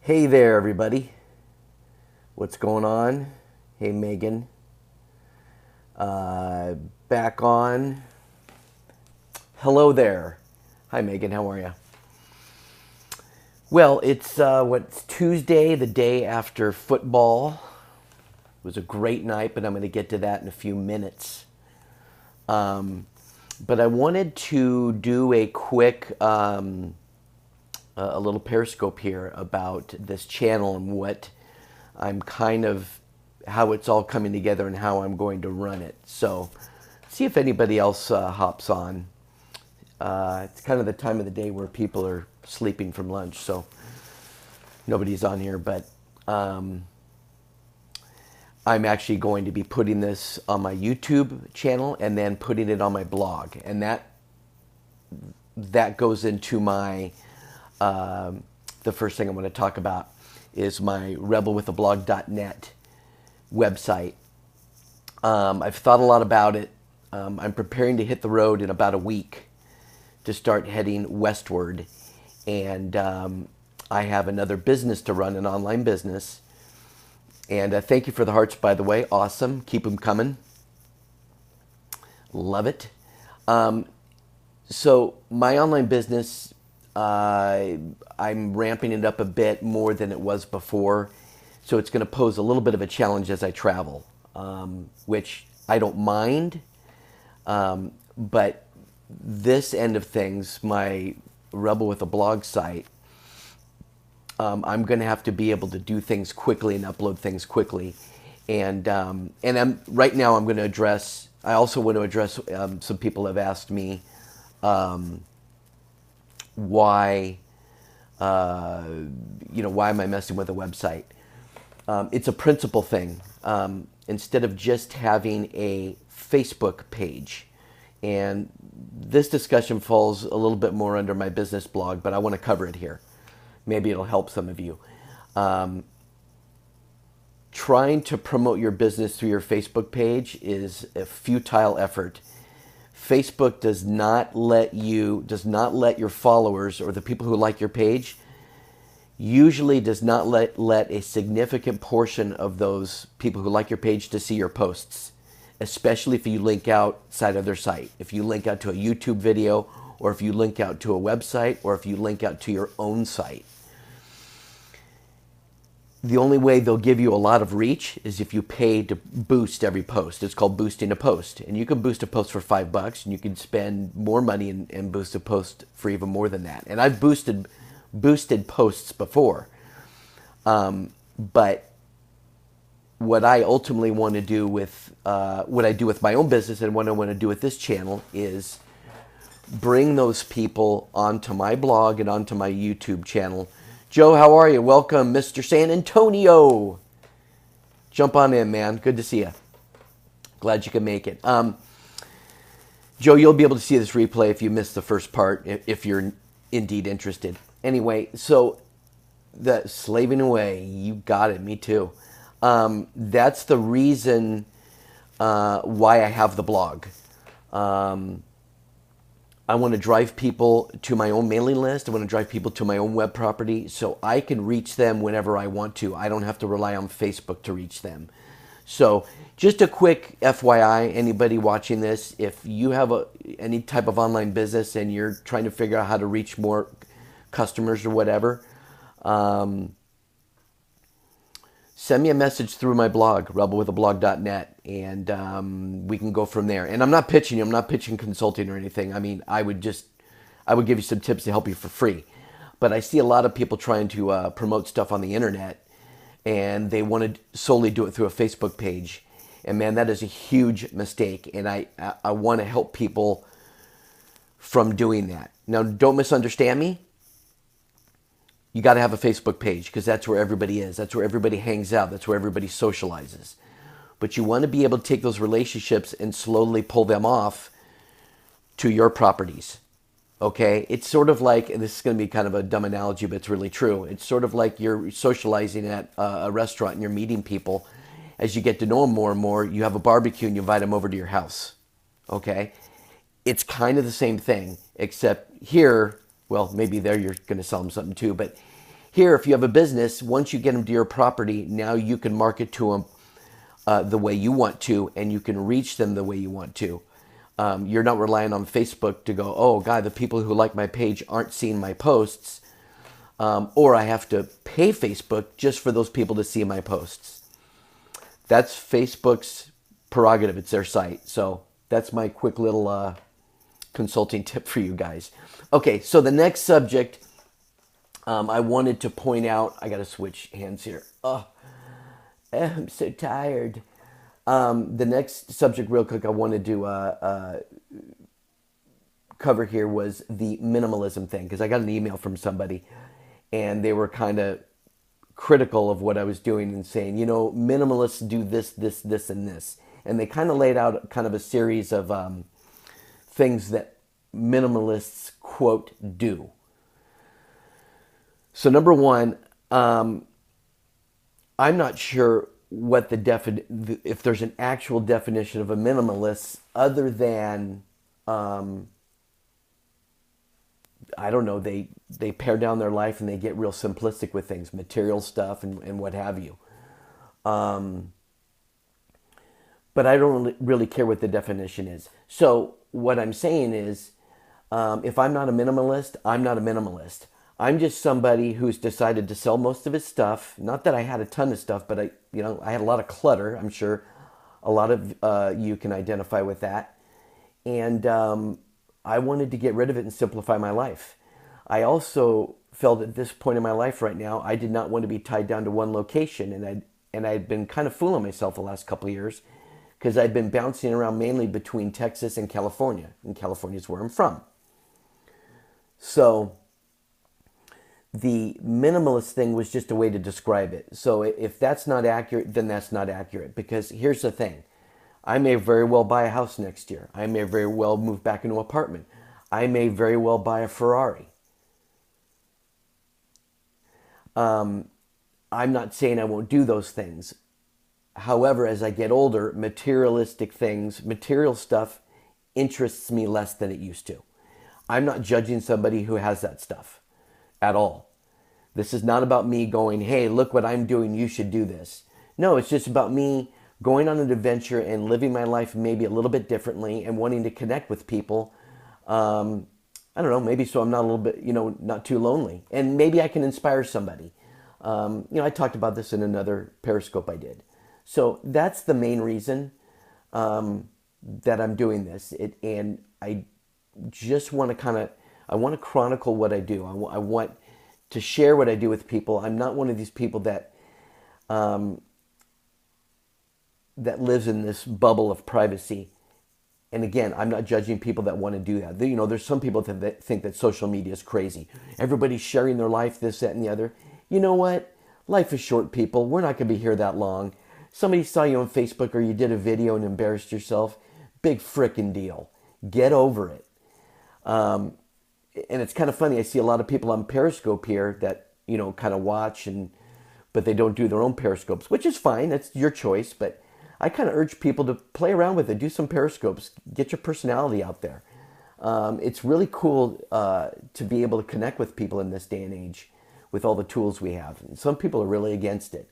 Hey there, everybody. What's going on? Hey, Megan. Uh, Back on. Hello there. Hi, Megan. How are you? Well, it's Tuesday, the day after football. It was a great night, but I'm going to get to that in a few minutes. But I wanted to do a quick, a little periscope here about this channel and what I'm kind of how it's all coming together and how I'm going to run it. So, see if anybody else hops on. It's kind of the time of the day where people are sleeping from lunch, so nobody's on here. But I'm actually going to be putting this on my YouTube channel and then putting it on my blog, and that goes into my the first thing I want to talk about is my rebelwithablog.net website. I've thought a lot about it. I'm preparing to hit the road in about a week to start heading westward. And I have another business to run, an online business. And thank you for the hearts, by the way. Awesome. Keep them coming. Love it. So my online business, I'm ramping it up a bit more than it was before. So it's going to pose a little bit of a challenge as I travel, which I don't mind. But this end of things, my Rebel with a Blog site, I'm going to have to be able to do things quickly and upload things quickly. And right now I'm going to address, I also want to address, some people have asked me why, why am I messing with a website? It's a principle thing. Instead of just having a Facebook page, and this discussion falls a little bit more under my business blog, but I want to cover it here. Maybe it'll help some of you. Trying to promote your business through your Facebook page is a futile effort. Facebook does not let your followers or the people who like your page usually does not let a significant portion of those people who like your page to see your posts, especially if you link outside of their site. If you link out to a YouTube video, or if you link out to a website, or if you link out to your own site. The only way they'll give you a lot of reach is if you pay to boost every post. It's called boosting a post. And you can boost a post for $5, and you can spend more money and boost a post for even more than that. And I've boosted posts before. But what I ultimately want to do with, what I do with my own business and what I want to do with this channel is bring those people onto my blog and onto my YouTube channel. Joe, how are you? Welcome, Mr. San Antonio. Jump on in, man. Good to see you. Glad you can make it. Joe, you'll be able to see this replay if you missed the first part, if you're indeed interested. Anyway, so the slaving away, you got it, me too. That's the reason why I have the blog. I want to drive people to my own mailing list. I want to drive people to my own web property so I can reach them whenever I want to. I don't have to rely on Facebook to reach them. So just a quick FYI, anybody watching this, if you have any type of online business and you're trying to figure out how to reach more customers or whatever, send me a message through my blog, rebelwithablog.net, and we can go from there. And I'm not pitching you. I'm not pitching consulting or anything. I mean, I would give you some tips to help you for free. But I see a lot of people trying to promote stuff on the internet, and they want to solely do it through a Facebook page. And man, that is a huge mistake. And I want to help people from doing that. Now, don't misunderstand me. You got to have a Facebook page because that's where everybody is. That's where everybody hangs out. That's where everybody socializes. But you want to be able to take those relationships and slowly pull them off to your properties. Okay? It's sort of like, and this is going to be kind of a dumb analogy, but it's really true. It's sort of like you're socializing at a restaurant and you're meeting people. As you get to know them more and more, you have a barbecue and you invite them over to your house. Okay? It's kind of the same thing, except here, well, maybe there you're going to sell them something too, but Here, if you have a business, once you get them to your property, now you can market to them the way you want to, and you can reach them the way you want to. You're not relying on Facebook to go, oh, God, the people who like my page aren't seeing my posts, or I have to pay Facebook just for those people to see my posts. That's Facebook's prerogative. It's their site. So that's my quick little consulting tip for you guys. Okay, so the next subject I wanted to point out. I got to switch hands here. Oh, I'm so tired. The next subject real quick I wanted to cover here was the minimalism thing, because I got an email from somebody and they were kind of critical of what I was doing and saying, you know, minimalists do this, this, this, and this. And they kind of laid out kind of a series of things that minimalists, quote, do. So number one, I'm not sure what if there's an actual definition of a minimalist other than, I don't know, they pare down their life and they get real simplistic with things, material stuff and what have you. But I don't really care what the definition is. So what I'm saying is, if I'm not a minimalist, I'm not a minimalist. I'm just somebody who's decided to sell most of his stuff. Not that I had a ton of stuff, but I had a lot of clutter. I'm sure a lot of you can identify with that. And I wanted to get rid of it and simplify my life. I also felt at this point in my life right now, I did not want to be tied down to one location. And I'd been kind of fooling myself the last couple of years because I'd been bouncing around mainly between Texas and California. And California is where I'm from. So the minimalist thing was just a way to describe it. So if that's not accurate, then that's not accurate. Because here's the thing. I may very well buy a house next year. I may very well move back into an apartment. I may very well buy a Ferrari. I'm not saying I won't do those things. However, as I get older, materialistic things, material stuff interests me less than it used to. I'm not judging somebody who has that stuff at all. This is not about me going, hey, look what I'm doing, you should do this. No, it's just about me going on an adventure and living my life maybe a little bit differently and wanting to connect with people. I don't know, maybe so I'm not a little bit, not too lonely. And maybe I can inspire somebody. I talked about this in another Periscope I did. So that's the main reason that I'm doing this. And I just want to I want to chronicle what I do. I want to share what I do with people. I'm not one of these people that lives in this bubble of privacy. And again, I'm not judging people that want to do that. There's some people that think that social media is crazy. Everybody's sharing their life, this, that, and the other. You know what? Life is short, people. We're not going to be here that long. Somebody saw you on Facebook or you did a video and embarrassed yourself. Big frickin' deal. Get over it. And it's kind of funny. I see a lot of people on Periscope here that, kind of watch, but they don't do their own Periscopes, which is fine. That's your choice. But I kind of urge people to play around with it. Do some Periscopes. Get your personality out there. It's really cool to be able to connect with people in this day and age with all the tools we have. And some people are really against it.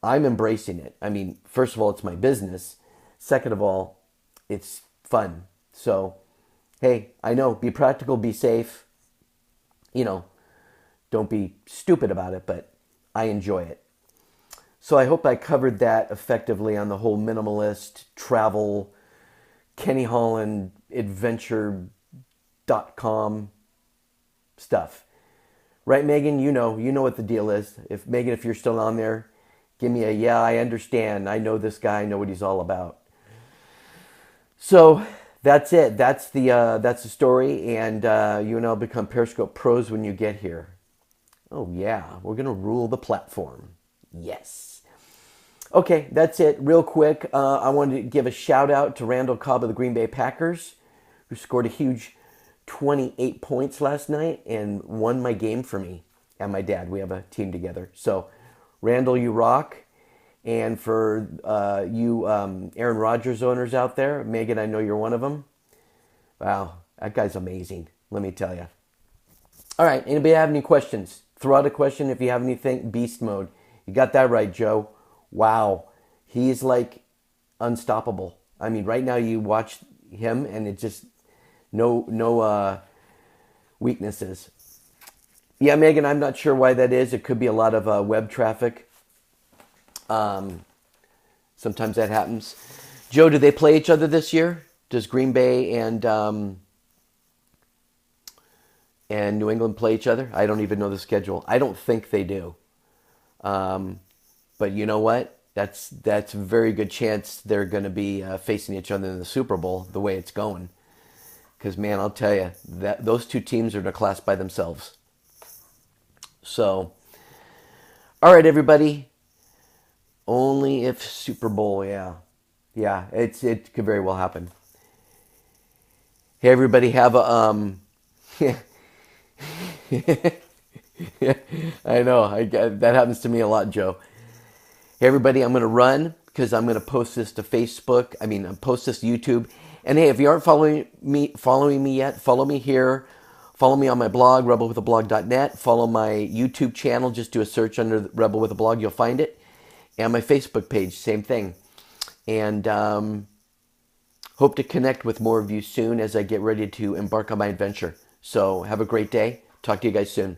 I'm embracing it. I mean, first of all, it's my business. Second of all, it's fun. So, hey, I know, be practical, be safe. Don't be stupid about it, but I enjoy it. So I hope I covered that effectively on the whole minimalist, travel, Kenny Holland, adventure.com stuff. Right, Megan? You know what the deal is. Megan, if you're still on there, give me a, yeah, I understand. I know this guy. I know what he's all about. So that's it. That's the story. And you and I'll become Periscope pros when you get here. Oh, yeah. We're going to rule the platform. Yes. Okay, that's it. Real quick, I wanted to give a shout out to Randall Cobb of the Green Bay Packers, who scored a huge 28 points last night and won my game for me and my dad. We have a team together. So, Randall, you rock. And for you Aaron Rodgers owners out there, Megan, I know you're one of them. Wow, that guy's amazing, let me tell you. All right, anybody have any questions? throw out a question if you have anything. Beast mode. You got that right, Joe. Wow. He's like unstoppable. I mean, right now you watch him and it just no weaknesses. Yeah, Megan, I'm not sure why that is. It could be a lot of web traffic. Sometimes that happens. Joe, do they play each other this year? Does Green Bay and New England play each other? I don't even know the schedule. I don't think they do. But you know what? That's a very good chance they're going to be facing each other in the Super Bowl the way it's going. Because, man, I'll tell you, that those two teams are in a class by themselves. So, all right, everybody. Only if Super Bowl, yeah. Yeah, it could very well happen. Hey, everybody, have a... I know, that happens to me a lot, Joe. Hey, everybody, I'm going to run because I'm going to post this to Facebook. Post this to YouTube. And hey, if you aren't following me yet, follow me here. Follow me on my blog, rebelwithablog.net. Follow my YouTube channel. Just do a search under Rebel with a Blog. You'll find it. And my Facebook page, same thing. And hope to connect with more of you soon as I get ready to embark on my adventure. So have a great day. Talk to you guys soon.